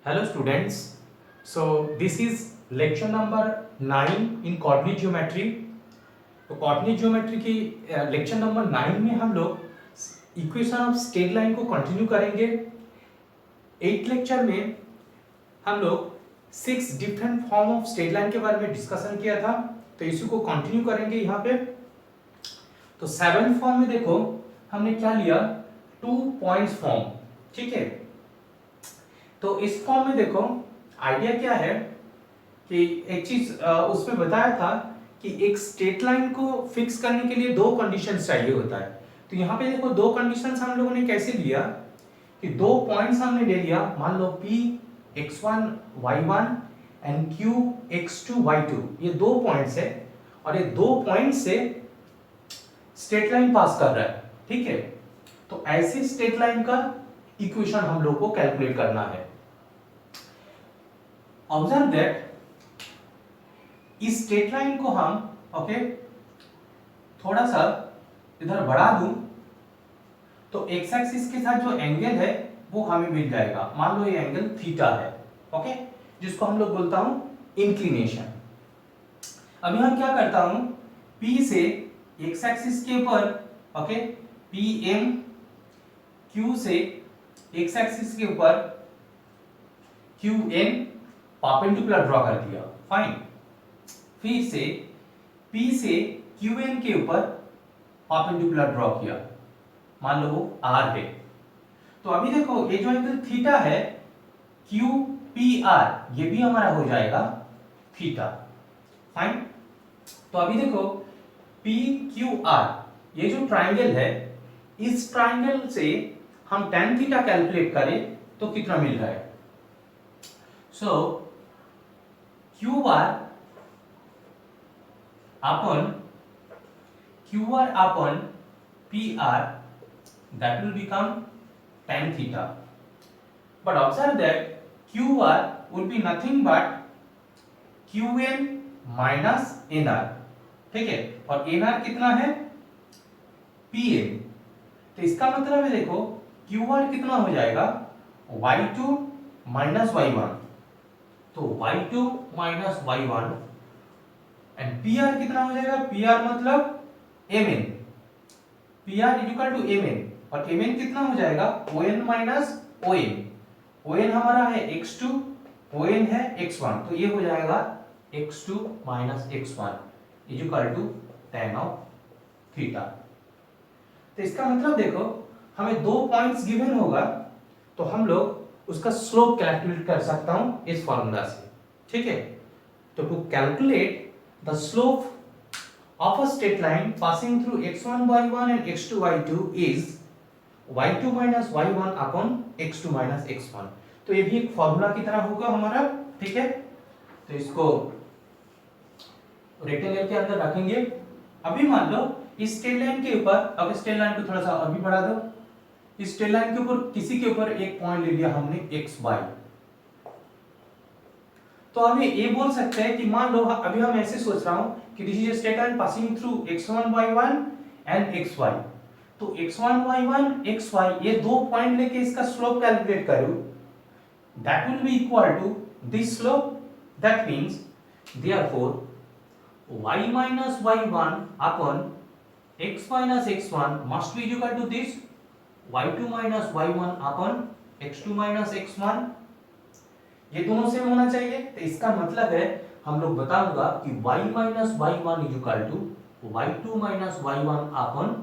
Hello students. So this is lecture number 9 in coordinate geometry. तो coordinate geometry की lecture number 9 में हम लोग इक्वेशन ऑफ स्ट्रेट लाइन को कंटिन्यू करेंगे। 8 लेक्चर में हम लोग 6 different form of straight line के बारे में डिस्कशन किया था, तो इसी को कंटिन्यू करेंगे यहाँ पे। तो 7 फॉर्म में देखो हमने क्या लिया, 2 पॉइंट्स फॉर्म, ठीक है। तो इस फॉर्म में देखो आइडिया क्या है कि एक चीज उसमें बताया था कि एक स्ट्रेट लाइन को फिक्स करने के लिए दो कंडीशंस चाहिए होता है। तो यहाँ पे देखो दो कंडीशंस हम लोगों ने कैसे लिया कि दो पॉइंट्स हमने ले लिया, मान लो P x1 y1 and Q x2 y2, ये दो पॉइंट्स है और ये दो पॉइंट से स्ट्रेट लाइन पास कर रहा है, ठीक है। तो ऐसी स्ट्रेट लाइन का इक्वेशन हम लोग को कैलकुलेट करना है। ऑब्जर्व दैट इस स्ट्रेट लाइन को हम थोड़ा सा इधर बढ़ा दूं तो एक्स एक्सिस के साथ जो एंगल है वो हमें मिल जाएगा। मान लो ये एंगल थीटा है, ओके, जिसको हम लोग बोलता हूं इंक्लिनेशन। अभी हम क्या करता हूं, P से एक्स एक्सिस के ऊपर PM, Q से एक्स एक्सिस के ऊपर QN परपेंडिकुलर ड्रॉ कर दिया, फाइन। फिर से P से QN के ऊपर परपेंडिकुलर ड्रॉ किया, मान लो वो R है। तो अभी देखो ये जो एंगल थीटा है QPR, ये भी हमारा हो जाएगा थीटा, फाइन। तो अभी देखो PQR, ये जो ट्राइंगल है, इस ट्राइंगल से हम tan थीटा कैलकुलेट करें तो कितना मिल रहा है। सो QR upon PR, that will become tan theta. But observe that QR would be nothing but QN minus NR, ठीक है, और NR कितना है PM। तो इसका मतलब है देखो QR कितना हो जाएगा Y2 minus Y1, तो Y2 minus Y1 and PR कितना हो जाएगा, PR मतलब Mn, PR equal to Mn, और Mn कितना हो जाएगा On माइनस On। On हमारा है x2, On है x1, तो ये हो जाएगा x2 minus x1 equal to tan of theta. तो इसका मतलब देखो हमें दो पॉइंट्स गिवन होगा तो हम लोग उसका स्लोप कैलकुलेट कर सकता हूं इस फॉर्मूला से, ठीक है। तो to calculate the slope of a straight line passing through x1 y1 and x2 y2 is y2 minus y1 upon x2 minus x1। तो ये भी एक फॉर्मूला की तरह होगा हमारा, ठीक है। तो इसको रेक्टेंगल के अंदर रखेंगे। अभी मान लो इस स्ट्रेट लाइन के ऊपर, अब स्ट्रेट लाइन को थोड़ा सा और भी बढ़ा दो, इस स्ट्रेट लाइन के ऊपर किसी के ऊपर एक पॉइंट ले लिया हमने xy। तो अभी ये बोल सकते हैं कि मान लो अभी हम ऐसे सोच रहा हूं कि this is a straight line passing through x1 y1 and xy। तो x1 y1 xy ये दो पॉइंट लेके इसका स्लोप कैलकुलेट करूं, that will be equal to this slope. That means therefore y minus y1 upon x minus x1 must be equal to this y2 minus y1 upon x2 minus x1। ये दोनों same होना चाहिए। तो इसका मतलब है हम लोग बताऊंगा कि y minus y1 is equal to y2 minus y1 upon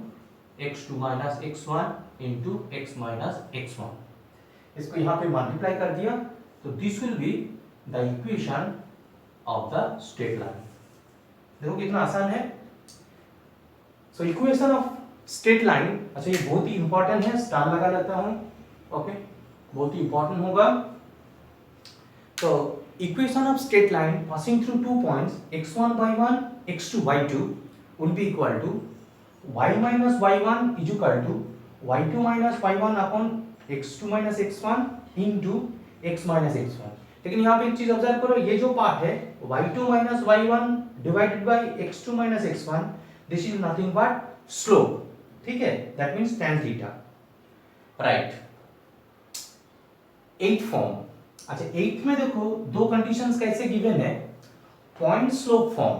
x2 minus x1 into x minus x1। इसको यहाँ पे मल्टीप्लाई कर दिया तो this will be the equation of the straight line. देखो कितना आसान है। So equation of straight line, अच्छा ये बहुत ही इंपॉर्टेंट है, स्टार लगा लेता हूं, ओके, बहुत ही इंपॉर्टेंट होगा। तो equation of straight line passing through 2 points x1 y1 x2 y2 will be equal to y minus y1 is equal to y2 minus y1 upon x2 minus x1 into x minus x1। लेकिन यहाँ पे एक चीज observe करो, ये जो part है y2 minus y1 divided by x2 minus x1, this is nothing but slope, ठीक है, that means tan theta, right। 8th form, अच्छा 8th में देखो दो कंडीशंस कैसे गिवन है, पॉइंट स्लोप फॉर्म।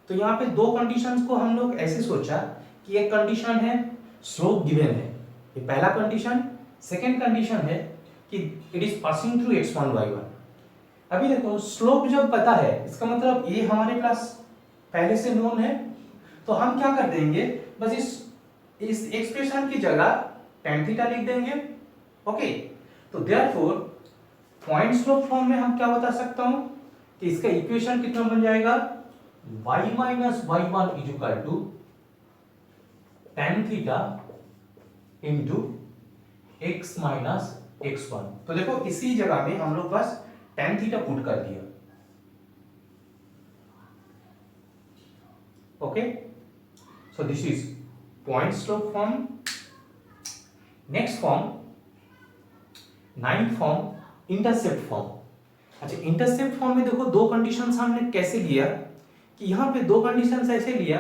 तो यहाँ पे दो कंडीशंस को हम लोग ऐसे सोचा कि एक कंडीशन है स्लोप गिवन है, ये पहला कंडीशन। सेकंड कंडीशन है कि it is passing through x1 y1। अभी देखो स्लोप जब पता है इसका मतलब ये हमारे पास पहले से नोन है, तो हम क्या कर देंगे, बस इस एक्सप्रेशन की जगह tan थीटा लिख देंगे। ओके, तो देयरफॉर पॉइंट स्लोप फॉर्म में हम क्या बता सकता हूं कि इसका इक्वेशन कितना बन जाएगा, y minus y1 is equal to tan theta into x minus x1। तो देखो इसी जगह में हम लोग बस tan थीटा पुट कर दिया। Okay, so this is point slope form. Next form, ninth form, intercept form. अच्छा इंटरसेप्ट फॉर्म में देखो दो कंडीशंस हमने कैसे लिया कि यहाँ पे दो कंडीशंस ऐसे लिया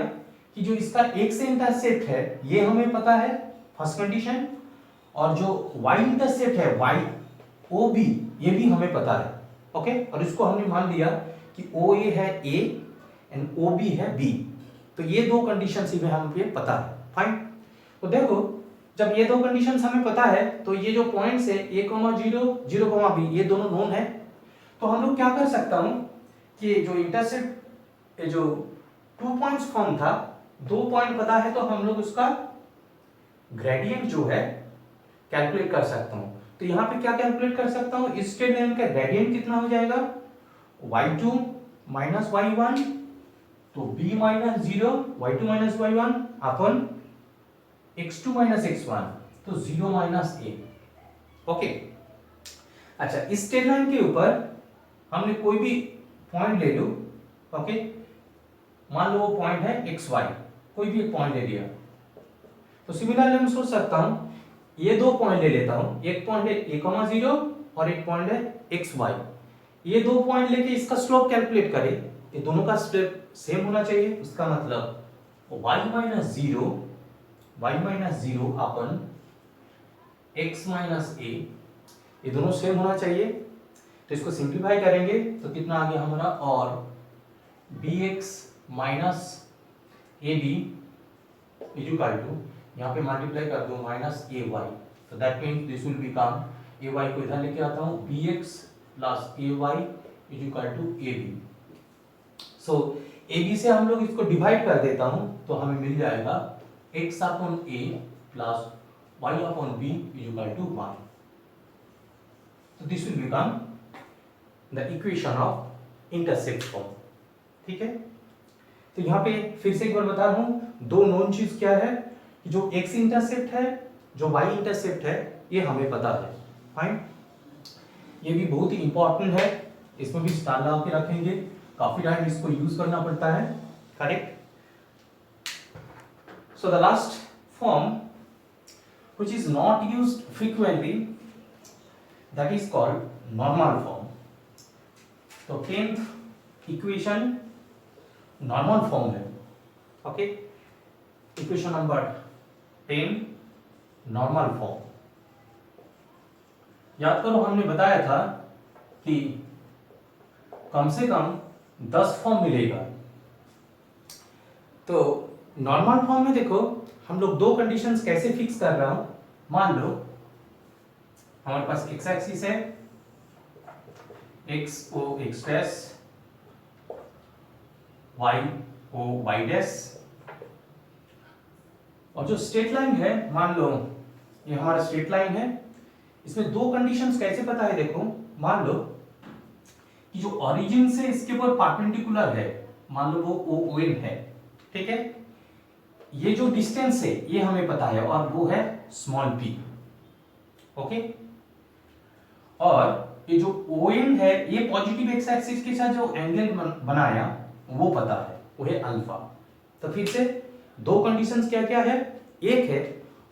कि जो इसका एक से इंटरसेप्ट है ये हमें पता है फर्स्ट कंडीशन, और जो y इंटरसेप्ट है y ओ बी ये भी हमें पता है। ओके, और इसको हमने मान लिया कि ओ ए है a एंड ओ बी है b। तो ये दो कंडीशंस ही हमें पता है। फाइन, तो देखो जब ये दो कंडीशंस हमें पता है तो ये जो पॉइंट्स है a, 0, 0, b ये दोनों नोन है। तो हम लोग क्या कर सकता हूं कि जो इंटरसेप्ट जो 2 पॉइंट्स फॉर्म था, 2 पॉइंट पता है तो हम लोग उसका ग्रेडियंट जो है कैलकुलेट कर सकता हूं। तो यहां पे क्या कैलकुलेट कर सकता हूं, इस स्ट्रेट लाइन का ग्रेडियंट कितना हो जाएगा, y2 माइनस y1, तो b minus 0 y2 minus y1 upon x2 minus x1, तो 0 माइनस a। ओके, अच्छा इस स्ट्रेट लाइन के ऊपर हमने कोई भी पॉइंट ले लो। ओके, मान लो वो पॉइंट है xy, कोई भी एक पॉइंट ले लिया। तो सिमिलरली मैं सोच सकता हूं ये दो पॉइंट ले लेता हूं, एक पॉइंट है a, 0 और एक पॉइंट है xy। ये दो पॉइंट लेके इसका स्लोप कैलकुलेट करें, ये दोनों का स्लोप सेम होना चाहिए। उसका मतलब y minus 0 upon x minus a, ये दोनों सेम होना चाहिए। तो इसको सिंप्लीफाई करेंगे तो कितना आ गया हमारा, और bx minus ab is equal to, यहाँ पे मल्टीप्लाई कर दो माइनस ay, तो that means this will become, ay को इधर लेके आता हूँ, bx plus ay is equal to ab। So ab से हम लोग इसको डिवाइड कर देता हूँ तो हमें मिल जाएगा x upon a plus y upon b is equal to 1। तो this will become the equation of intercept form. ठीक है, तो यहाँ पे फिर से एक बार बता रहा हूँ, दो नोन चीज क्या है कि जो x इंटरसेप्ट है, जो y इंटरसेप्ट है, ये हमें पता है। फाइन, ये भी बहुत ही इंपॉर्टेंट है, इसमें भी स्टार लगा के रखेंगे, काफी टाइम इसको यूज करना पड़ता है। Correct. So the last form which is not used frequently, that is called normal form। तो 10th इक्वेशन नॉर्मल फॉर्म है। Okay, equation number 10 normal form. याद करो हमने बताया था कि कम से कम 10 फॉर्म मिलेगा। तो नॉर्मल फॉर्म में देखो हम लोग दो कंडीशंस कैसे फिक्स कर रहा हूं। मान लो हमारे पास x एक्सिस है, x o x dash, y o y dash, और जो स्ट्रेट लाइन है मान लो ये हमारा स्ट्रेट लाइन है। इसमें दो कंडीशंस कैसे पता है, देखो मान लो कि जो ओरिजिन से इसके ऊपर परपेंडिकुलर है, मान लो वो ON है। ठीक है, ये जो डिस्टेंस है ये हमें पता है और वो है स्मॉल p। ओके, और ये जो ON है ये पॉजिटिव एक्स एक्सिस के साथ जो एंगल बनाया वो पता है, वो है अल्फा। तो फिर से दो कंडीशंस क्या क्या है, एक है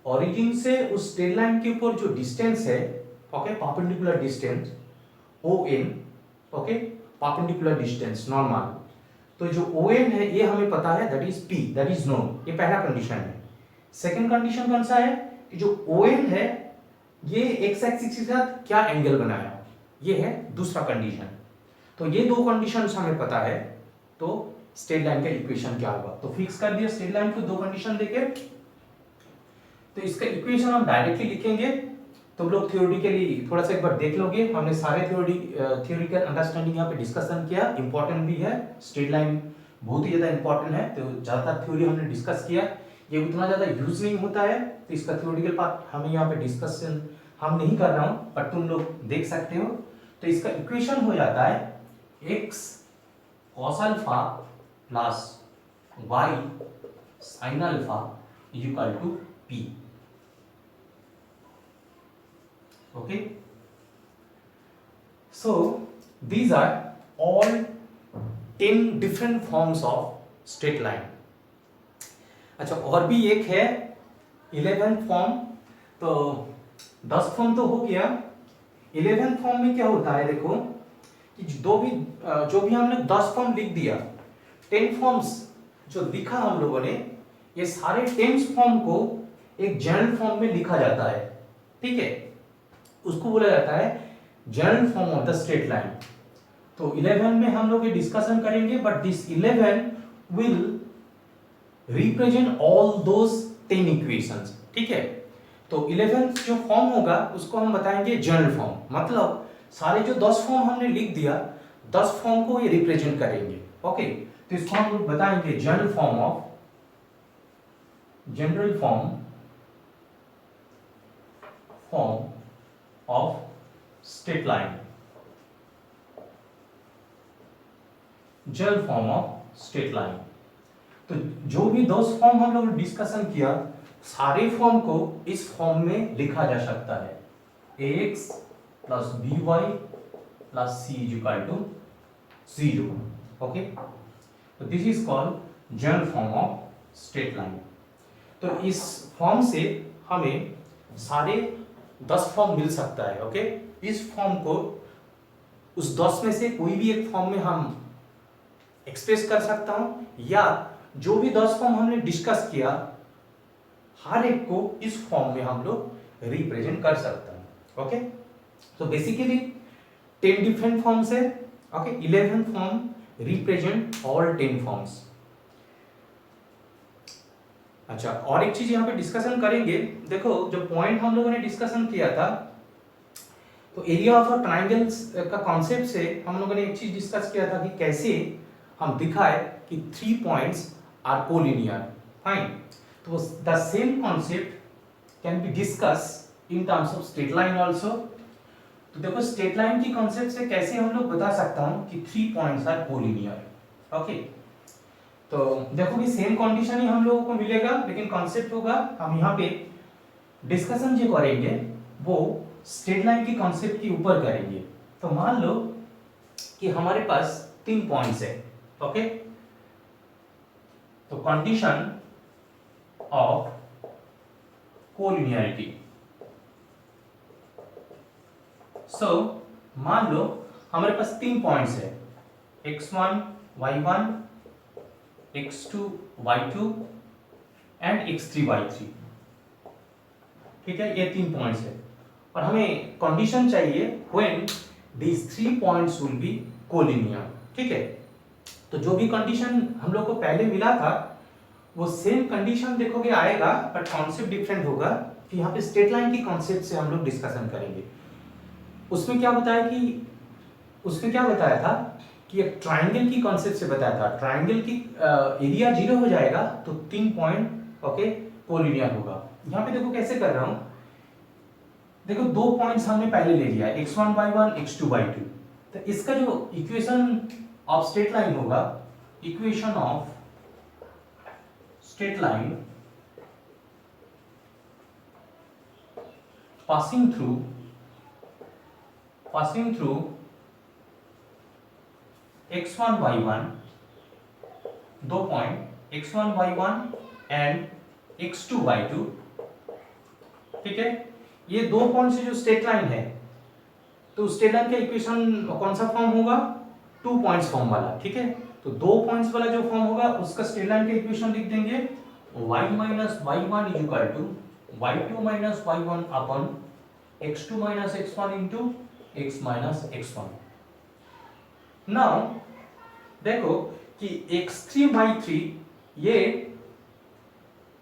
ओरिजिन से उस स्ट्रेट लाइन के ऊपर जो डिस्टेंस है, okay perpendicular distance ON, okay perpendicular distance normal. तो जो ON है ये हमें पता है, that is P, that is known. ये पहला कंडीशन है। सेकंड कंडीशन कौन सा है कि जो ON है ये एक्स एक्सिस के साथ क्या एंगल बनाया, ये है दूसरा कंडीशन। तो ये दो कंडीशंस हमें पता है, तो स्ट्रेट लाइन का इक्वेशन क्या होगा। तो फिक्स कर दिया स्ट्रेट लाइन को दो कंडीशन देके। तो इसका इक्वेशन हम डायरेक्टली लिखेंगे। तुम लोग थ्योरेटिकली थोड़ा सा एक बार देख लोगे, हमने सारे थ्योरिटिकल अंडरस्टैंडिंग यहाँ पे डिस्कशन किया, इंपॉर्टेंट भी है। स्ट्रेट लाइन बहुत ही ज्यादा इंपॉर्टेंट है, तो ज्यादातर थ्योरी हमने डिस्कस किया। ये उतना ज्यादा यूज नहीं होता है, तो इसका थ्योरेटिकल पार्ट हमें यहाँ पे डिस्कशन हम नहीं कर रहा हूँ, पर तुम लोग देख सकते हो। तो इसका इक्वेशन हो जाता है x cos alpha plus y sin alpha equal to p। Okay, so these are all 10 different forms of straight line। अच्छा, और भी एक है 11th फॉर्म। तो 10 फॉर्म तो हो गया, 11th फॉर्म में क्या होता है, देखो कि जो भी हमने 10 फॉर्म लिख दिया, 10 फॉर्म्स जो लिखा हम लोगों ने, ये सारे 10 फॉर्म को एक जनरल फॉर्म में लिखा जाता है, ठीक है। उसको बोला जाता है general form of the straight line. तो 11 में हम लोग ये डिस्कशन करेंगे, but this 11 will represent all those 10 equations, ठीक है। तो 11th जो फॉर्म होगा उसको हम बताएंगे जनरल फॉर्म, मतलब सारे जो 10 फॉर्म हमने लिख दिया, 10 फॉर्म को ये रिप्रेजेंट करेंगे। ओके, तो इसको हम लोग बताएंगे general form of straight line, general form of straight line. तो जो भी 10 फॉर्म हम लोग डिस्कशन किया, सारे फॉर्म को इस फॉर्म में लिखा जा सकता है, ax plus by plus c equal to 0। Okay, तो this is called general form of straight line. तो इस फॉर्म से हमें सारे 10 फॉर्म मिल सकता है। ओके, इस फॉर्म को उस 10 में से कोई भी एक फॉर्म में हम एक्सप्रेस कर सकता हूं, या जो भी 10 फॉर्म हमने डिस्कस किया, हर एक को इस फॉर्म में हम लोग रिप्रेजेंट कर सकते हैं। ओके, तो बेसिकली 10 डिफरेंट फॉर्म्स है। Okay, 11th form represent all 10 forms. अच्छा, और एक चीज यहाँ पे डिस्कशन करेंगे। देखो, जो पॉइंट हम लोगों ने डिस्कशन किया था, तो एरिया ऑफ अ ट्राइंगल्स का कॉन्सेप्ट से हम लोगों ने एक चीज डिस्कस किया था कि कैसे हम दिखाए कि 3 पॉइंट्स आर कोलिनियर। फाइन, तो the same concept can be discuss in terms of straight line also. तो देखो, स्ट्रेट लाइन की कॉन्सेप्ट से कैसे हम लोग बता सकता हूं कि 3 पॉइंट्स आर कोलिनियर। ओके, तो देखो कि सेम कंडीशन ही हम लोगों को मिलेगा, लेकिन कॉन्सेप्ट होगा, हम यहाँ पे डिस्कशन जो करेंगे वो स्ट्रेट लाइन की कॉन्सेप्ट के ऊपर करेंगे। तो मान लो कि हमारे पास 3 पॉइंट्स है। ओके, तो कंडीशन ऑफ कोलिनियरिटी। सो मान लो हमारे पास 3 पॉइंट्स है, x1 y1 x2 y2 and x3 y3। ठीक है, ये 3 पॉइंट्स है, और हमें कंडीशन चाहिए when these 3 points will be collinear। ठीक है, तो जो भी कंडीशन हम लोग को पहले मिला था, वो सेम कंडीशन देखोगे आएगा, बट कॉन्सेप्ट डिफरेंट होगा। कि यहाँ पे स्ट्रेट लाइन की कॉन्सेप्ट से हम लोग डिस्कशन करेंगे। उसमें क्या बताया था कि एक ट्राइंगल की कॉन्सेप्ट से बताया था, ट्राइंगल की एरिया 0 हो जाएगा तो 3 पॉइंट ओके कोलिनियर होगा। यहाँ पे देखो कैसे कर रहा हूं, देखो 2 पॉइंट्स हमने पहले ले लिया, x1 y1 x2 y2। तो इसका जो इक्वेशन ऑफ स्ट्रेट लाइन होगा, equation of straight line passing through x1 y1, 2 point x1 y1 and x2 y2। ठीक है, ये 2 पॉइंट से जो स्ट्रेट लाइन है, तो स्ट्रेट लाइन का इक्वेशन कौन सा फॉर्म होगा, 2 पॉइंट्स फॉर्म वाला। ठीक है, तो 2 पॉइंट्स वाला जो फॉर्म होगा उसका स्ट्रेट लाइन का इक्वेशन लिख देंगे, y minus y1 is equal to y2 minus y1 upon x2 minus x1 into x minus x1। Now देखो कि x3/3 ये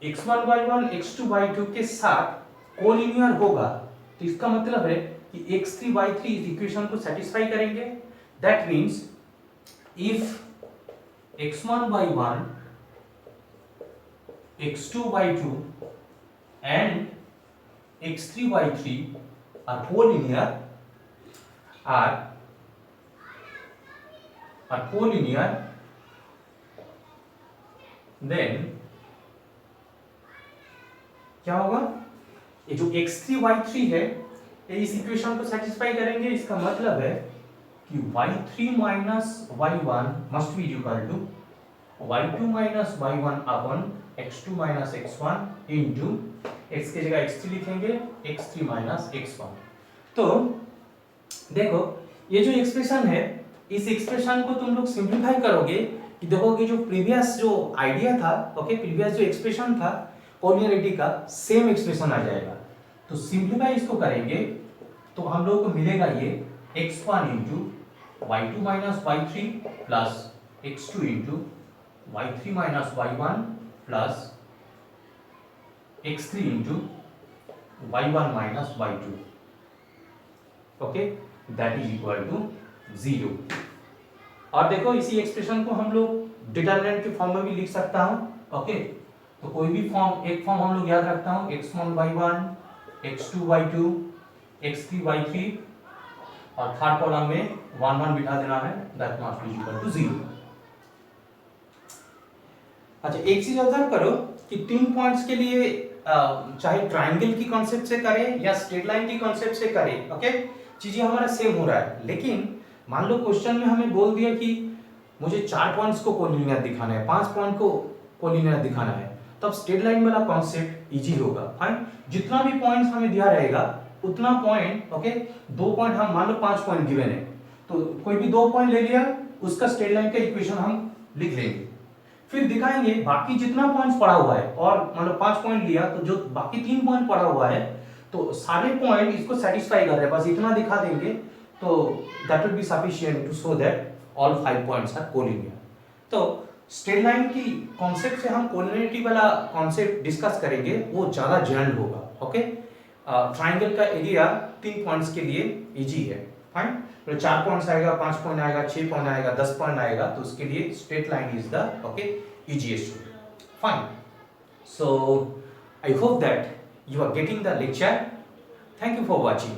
x1/1 x2/2 के साथ कोलिनियर होगा, तो इसका मतलब है कि x3/3 इस इक्वेशन को सेटिस्फाई करेंगे। That means if x1/1 x2/2 and x3/3 are collinear, then क्या होगा, ये जो x3/3 है ये इस इक्वेशन को सेटिस्फाई करेंगे। इसका मतलब है कि y3 minus y1 must be equal to y2 minus y1 upon x2 minus x1 into x की जगह x3 लिखेंगे, x3 माइनस x1। तो देखो ये जो एक्सप्रेशन है, इस एक्सप्रेशन को तुम लोग सिंप्लीफाई करोगे कि देखोगे जो प्रीवियस जो आइडिया था, ओके, प्रीवियस जो एक्सप्रेशन था कोलिनियरिटी का, सेम एक्सप्रेशन आ जाएगा। तो सिंप्लीफाई इसको करेंगे तो हम लोगों को मिलेगा ये x1 into y2 minus y3 plus x2 into y3 minus y1 plus x3 into y1 minus y2, okay, that is equal to 0। और देखो इसी एक्सप्रेशन को हम लोग डिटरमिनेंट के फॉर्म में भी लिख सकता हूं, ओके। तो कोई भी फॉर्म, एक फॉर्म हम लोग याद रखता हूं, x1/1 x2/2 x3/3 और थर्ड कॉलम में 1 1 बिठा देना है, that must be equal to 0। अच्छा, एक चीज ऑब्जर्व करो कि 3 पॉइंट्स के लिए चाहे ट्रायंगल की कॉन्सेप्ट से करें या स्ट्रेट लाइन की कॉन्सेप्ट से करें, ओके, चीजें हमारा सेम हो रहा है। लेकिन मान लो क्वेश्चन में हमें बोल दिया कि मुझे 4 पॉइंट्स को कोलिनियर दिखाना है, 5 पॉइंट को कोलिनियर दिखाना है, तब स्ट्रेट लाइन वाला कॉन्सेप्ट इजी होगा। फाइन, जितना भी पॉइंट्स हमें दिया रहेगा उतना पॉइंट, ओके, 2 पॉइंट, हम मान लो 5 पॉइंट गिवन है तो कोई भी 2 पॉइंट ले लिया, उसका स्ट्रेट लाइन का इक्वेशन हम लिख लेंगे, फिर दिखाएंगे बाकी जितना पॉइंट्स पड़ा हुआ है, और मान लो 5 पॉइंट लिया तो जो बाकी 3 पॉइंट पड़ा हुआ है तो सारे पॉइंट इसको सेटिस्फाई कर रहे हैं, बस इतना दिखा देंगे तो that will be sufficient to show that all 5 points are collinear. तो स्ट्रेट लाइन की कॉन्सेप्ट से हम कोलिनियरिटी वाला कॉन्सेप्ट डिस्कस करेंगे, वो ज्यादा जनरल होगा, ओके। ट्रायंगल का एरिया 3 पॉइंट्स के लिए इजी है, फाइन। तो 4 पॉइंट्स आएगा, 5 पॉइंट आएगा, 6 पॉइंट आएगा, 10 पॉइंट आएगा, तो उसके लिए straight line is the, okay, easiest way. Fine. So I hope that you are getting the lecture. Thank you for watching.